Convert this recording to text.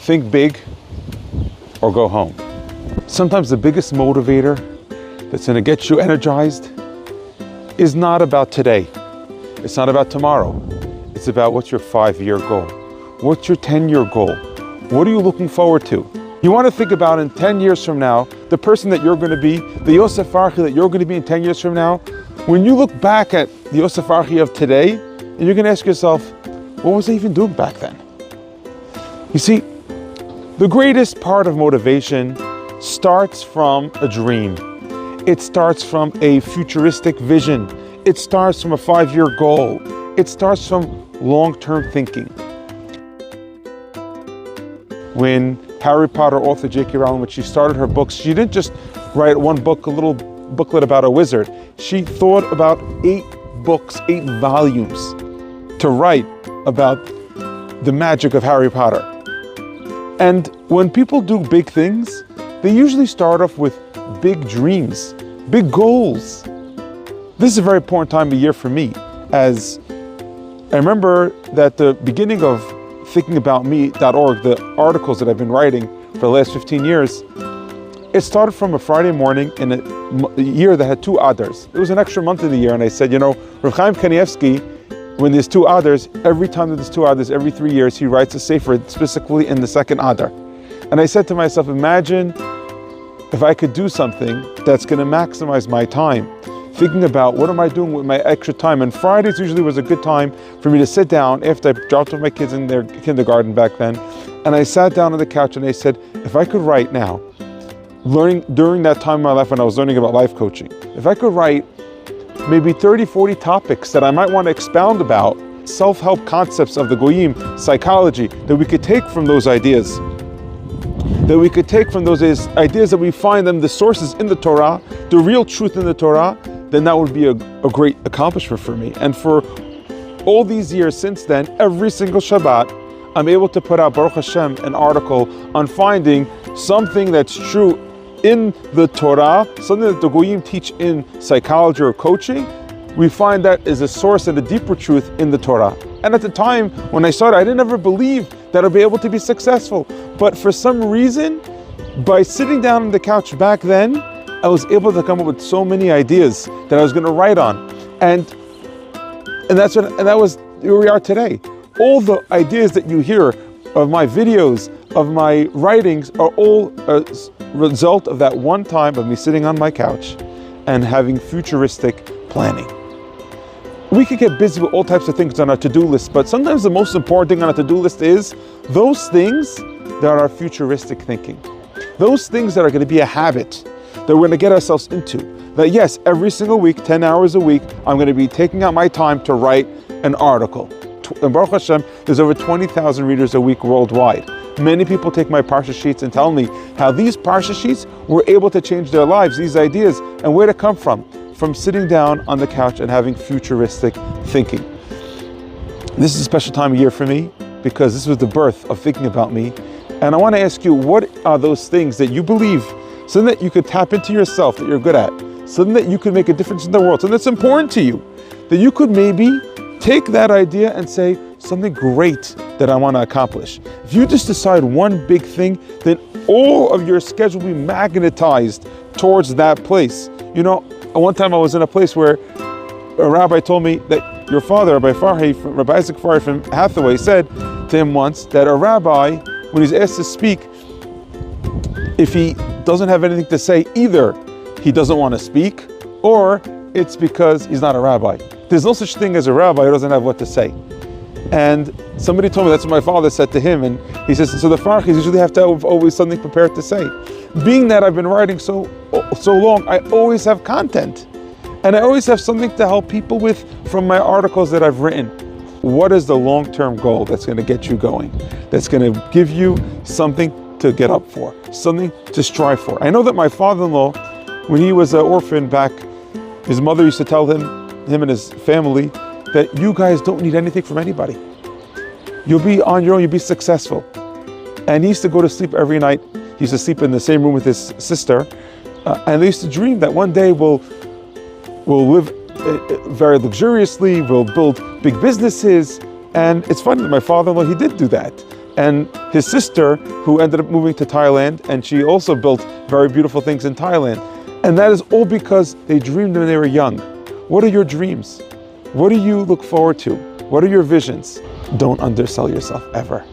think big or go home. Sometimes the biggest motivator that's gonna get you energized is not about today. It's not about tomorrow. It's about what's your 5-year goal? What's your 10-year goal? What are you looking forward to? You wanna think about in 10 years from now, the person that you're gonna be, the Yosef Farhi that you're gonna be in 10 years from now. When you look back at the Yosef Farhi of today, and you're gonna ask yourself, what was I even doing back then? You see, the greatest part of motivation starts from a dream. It starts from a futuristic vision. It starts from a 5-year goal. It starts from long-term thinking. When Harry Potter author J.K. Rowling, when she started her books, she didn't just write one book, a little booklet about a wizard. She thought about 8 books, 8 volumes to write about the magic of Harry Potter. And when people do big things, they usually start off with big dreams, big goals. This is a very important time of year for me, as I remember that the beginning of thinkingaboutme.org, the articles that I've been writing for the last 15 years, it started from a Friday morning in a year that had 2 Adars. It was an extra month in the year, and I said, Rav Chaim Kanievsky, when there's 2 Adars, every time that there's 2 Adars, every 3 years, he writes a sefer specifically in the second Adar. And I said to myself, imagine if I could do something that's going to maximize my time, thinking about what am I doing with my extra time. And Fridays usually was a good time for me to sit down after I dropped off my kids in their kindergarten back then. And I sat down on the couch and I said, if I could write now, learning during that time in my life when I was learning about life coaching, if I could write maybe 30, 40 topics that I might want to expound about, self-help concepts of the Goyim, psychology, that we could take from those ideas, that we could take from those ideas that we find them the sources in the Torah, the real truth in the Torah, then that would be a great accomplishment for me. And for all these years since then, every single Shabbat, I'm able to put out, Baruch Hashem, an article on finding something that's true in the Torah, something that the Goyim teach in psychology or coaching. We find that is a source and a deeper truth in the Torah. And at the time when I started, I didn't ever believe that I'd be able to be successful. But for some reason, by sitting down on the couch back then, I was able to come up with so many ideas that I was going to write on. And that was where we are today. All the ideas that you hear of my videos, of my writings, are all a result of that one time of me sitting on my couch and having futuristic planning. We could get busy with all types of things on our to-do list, but sometimes the most important thing on our to-do list is those things that are futuristic thinking. Those things that are going to be a habit that we're going to get ourselves into. That yes, every single week, 10 hours a week, I'm going to be taking out my time to write an article. And Baruch Hashem, there's over 20,000 readers a week worldwide. Many people take my Parsha sheets and tell me how these Parsha sheets were able to change their lives, these ideas, and where to come from sitting down on the couch and having futuristic thinking. This is a special time of year for me because this was the birth of Thinking About Me. And I want to ask you, what are those things that you believe, something that you could tap into yourself that you're good at, something that you could make a difference in the world, something that's important to you, that you could maybe take that idea and say, something great that I want to accomplish. If you just decide one big thing, then all of your schedule will be magnetized towards that place. One time I was in a place where a rabbi told me that your father, Rabbi Farhi, Rabbi Isaac Farhi from Hathaway, said to him once that a rabbi, when he's asked to speak, if he doesn't have anything to say, either he doesn't want to speak or it's because he's not a rabbi. There's no such thing as a rabbi who doesn't have what to say. And somebody told me that's what my father said to him, and he says, so the Farhis usually have to have always something prepared to say. Being that I've been writing so long, I always have content. And I always have something to help people with from my articles that I've written. What is the long-term goal that's going to get you going? That's going to give you something to get up for, something to strive for. I know that my father-in-law, when he was an orphan back, his mother used to tell him and his family, that you guys don't need anything from anybody. You'll be on your own, you'll be successful. And he used to go to sleep every night. He used to sleep in the same room with his sister. And they used to dream that one day we'll live very luxuriously, we'll build big businesses. And it's funny that my father-in-law, he did do that. and his sister, who ended up moving to Thailand, and she also built very beautiful things in Thailand. And that is all because they dreamed when they were young. What are your dreams? What do you look forward to? What are your visions? Don't undersell yourself ever.